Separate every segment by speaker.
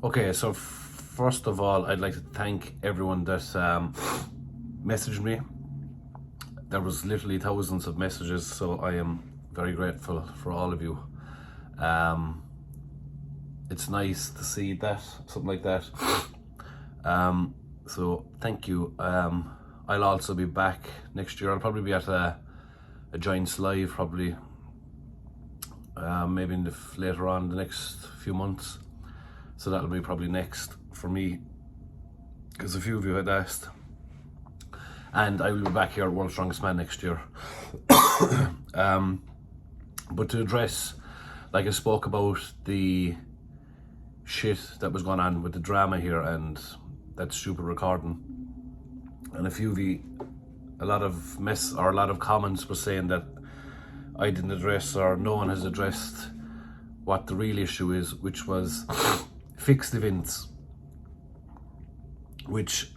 Speaker 1: Okay, so first of all, I'd like to thank everyone that messaged me. There was literally thousands of messages, so I am very grateful for all of you. Um, it's nice to see that, something like that. So thank you. I'll also be back next year. I'll probably be at a Giants Live, probably maybe later on the next few months. So that'll be probably next for me, because a few of you had asked. And I will be back here at World's Strongest Man next year. But to address, like I spoke about the shit that was going on with the drama here and that stupid recording, and a few of you, a lot of comments were saying that I didn't address, or no one has addressed what the real issue is, which was fixed events, which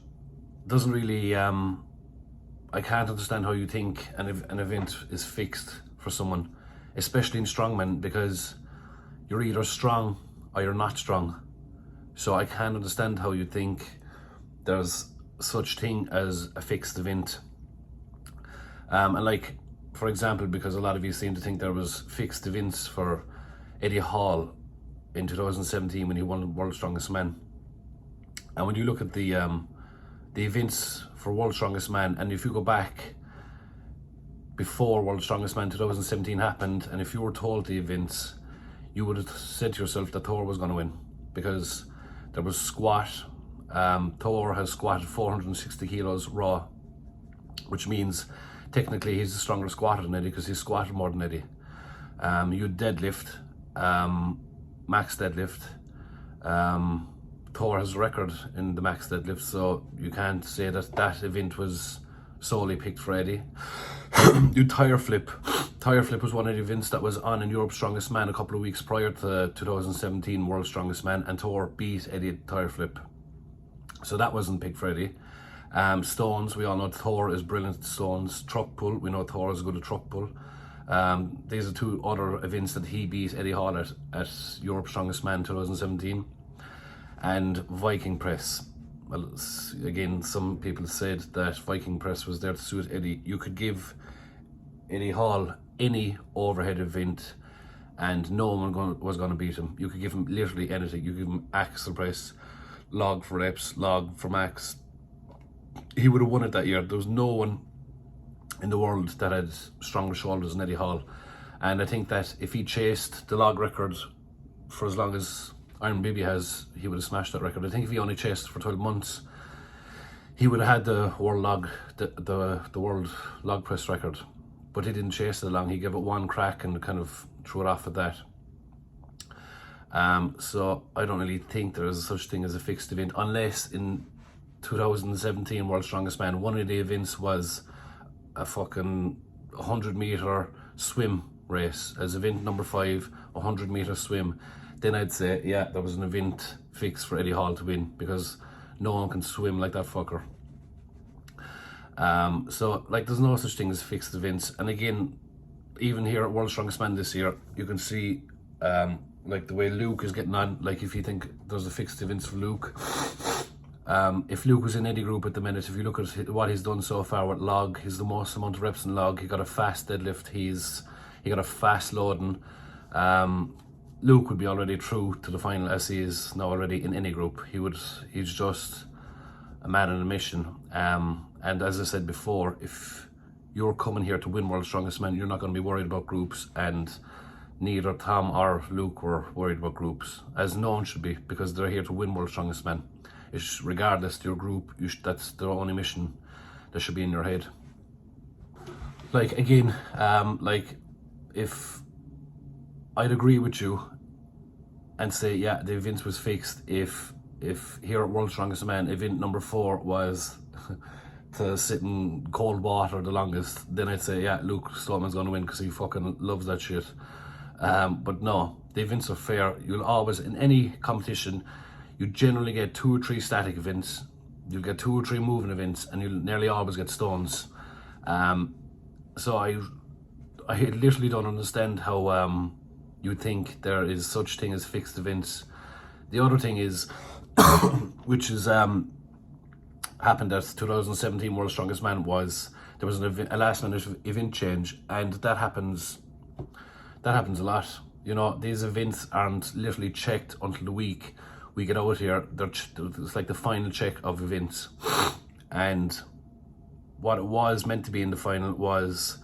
Speaker 1: doesn't really, I can't understand how you think an event is fixed for someone, especially in strongman, because you're either strong or you're not strong. So I can't understand how you think there's such thing as a fixed event. And like, for example, because a lot of you seem to think there was fixed events for Eddie Hall in 2017 when he won World's Strongest Man. And when you look at the events for World's Strongest Man, and if you go back before World's Strongest Man 2017 happened, and if you were told the events, you would have said to yourself that Thor was going to win, because there was squat. Thor has squatted 460 kilos raw, which means technically he's a stronger squatter than Eddie, because he's squatted more than Eddie. You deadlift, max deadlift. Thor has a record in the max deadlift, so you can't say that that event was solely picked for Eddie. You tire flip. Tire flip was one of the events that was on in Europe's Strongest Man a couple of weeks prior to 2017 World's Strongest Man, and Thor beat Eddie at tire flip. So that wasn't picked for Eddie. Stones, we all know Thor is brilliant at stones. Truck pull, we know Thor is good at truck pull. These are two other events that he beat Eddie Hall at Europe's Strongest Man 2017. And Viking press. Well, again, some people said that Viking press was there to suit Eddie. You could give Eddie Hall any overhead event and no one was going to beat him. You could give him literally anything. You give him axle press, log for reps, log for max. He would have won it that year. There was no one in the world that had stronger shoulders than Eddie Hall. And I think that if he chased the log record for as long as Iron Bibi has, he would have smashed that record. I think if he only chased for 12 months, he would have had the world log, the world log press record. But he didn't chase it long. He gave it one crack and kind of threw it off at that. So I don't really think there is such thing as a fixed event, unless in 2017 World's Strongest Man, one of the events was a fucking 100-meter swim race as event number 5, 100-meter swim. Then I'd say, yeah, there was an event fixed for Eddie Hall to win, because no one can swim like that fucker. So like, there's no such thing as fixed events. And again, even here at World's Strongest Man this year, you can see like the way Luke is getting on. Like, if you think there's a fixed events for Luke, if Luke was in any group at the minute, if you look at what he's done so far with log, he's the most amount of reps in log. He got a fast deadlift. He got a fast loading. Luke would be already through to the final, as he is now already in any group. He's just a man on a mission. And as I said before, if you're coming here to win World's Strongest Man, you're not going to be worried about groups, and neither Tom or Luke were worried about groups, as no one should be, because they're here to win World's Strongest Man. It's regardless to your group, that's their only mission that should be in your head. Like, again, like, if I'd agree with you and say, yeah, the event was fixed, if here at World's Strongest Man, event number 4 was to sit in cold water the longest, then I'd say, yeah, Luke Sloman's gonna win because he fucking loves that shit. But no, the events are fair. You'll always, in any competition, you generally get 2 or 3 static events, you'll get 2 or 3 moving events, and you'll nearly always get stones. So I literally don't understand how you think there is such thing as fixed events. The other thing is, which is happened at 2017 World's Strongest Man, was there was a last minute event change, and that happens a lot. You know, these events aren't literally checked until the week we get out here. It's like the final check of events, and what it was meant to be in the final was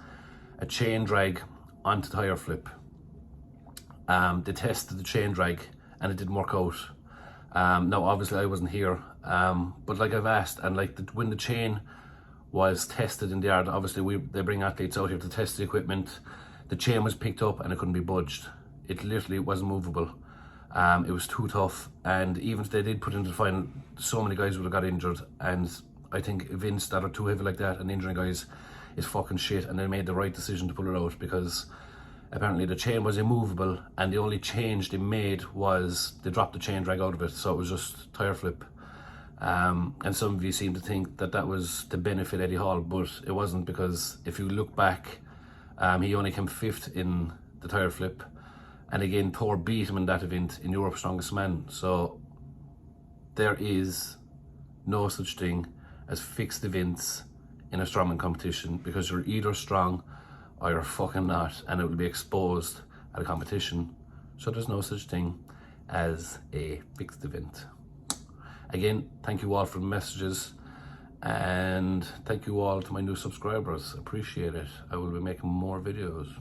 Speaker 1: a chain drag onto tire flip. They tested the chain drag and it didn't work out. Now obviously I wasn't here, but like I've asked, and like when the chain was tested in the yard, obviously they bring athletes out here to test the equipment. The chain was picked up and it couldn't be budged. It literally wasn't movable. It was too tough, and even if they did put it into the final, so many guys would have got injured. And I think events that are too heavy like that and injuring guys is fucking shit, and they made the right decision to pull it out, because apparently the chain was immovable, and the only change they made was they dropped the chain drag out of it, so it was just tire flip. And some of you seem to think that was to benefit Eddie Hall, but it wasn't, because if you look back, he only came 5th in the tire flip, and again Thor beat him in that event in Europe's Strongest Man. So there is no such thing as fixed events in a strongman competition, because you're either strong or you're fucking not, and it will be exposed at a competition. So there's no such thing as a fixed event. Again, thank you all for the messages, and thank you all to my new subscribers. Appreciate it. I will be making more videos.